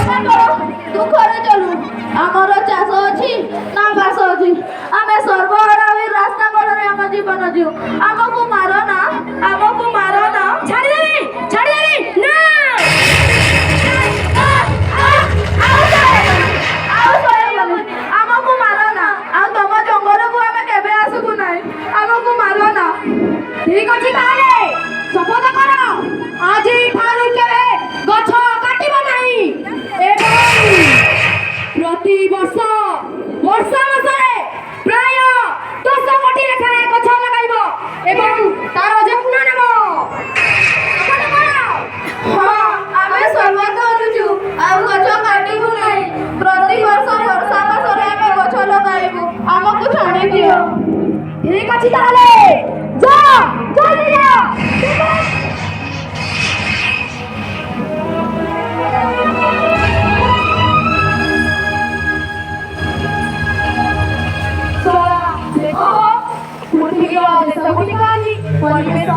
ଦୁଃଖରେ ଚଲୁ ଆମର ଚାଷ ଅଛି ନା ବାସ ଅଛି ଆମେ ସର୍ବହରା ହୋଇ ରାସ୍ତା କଡ଼ରେ ଆମ ଜୀବନ ଯିଉ ଆମକୁ ମାର ନା ଛାଡ଼ିଦେବି ନା ଆମକୁ ମାର ନା ଆଉ ତମ ଜଙ୍ଗଲକୁ ଆମେ କେବେ ଆସିବୁ ନାହିଁ ଆମକୁ ମାର ନା। ଠିକ ଅଛି ତାହେଲେ ଶପଥ କର ଆଜି ଠାରୁ କେବେ ଗଛ କାଟିବ ନାହିଁ ଏବଂ ପ୍ରତିବର୍ଷ ବର୍ଷା ମାସରେ ପ୍ରାୟ 10 କୋଟି ଲେଖାଏଁ ଗଛ ଲଗାଇବ ଏବଂ ତାର ଯତ୍ନ ନେବ। ଶପଥ କର। ହଁ ଆମେ ସର୍ବତ କରୁଛୁ ଆଉ ଗଛ କାଟିବୁ ନାହିଁ ପ୍ରତିବର୍ଷ ବର୍ଷା ମାସରେ ଆମେ ଗଛ ଲଗାଇବୁ ଆମକୁ ଛାଣି ଦିଅ। ଠିକ ଅଛି ତାହେଲେ ଯାଅ ଜଲ୍ଦି ଯାଅ। ଦେଖ ପୃଥିବୀର ଦେଶ ଗୁଡ଼ିକ ଆଜି ପରିବେଶ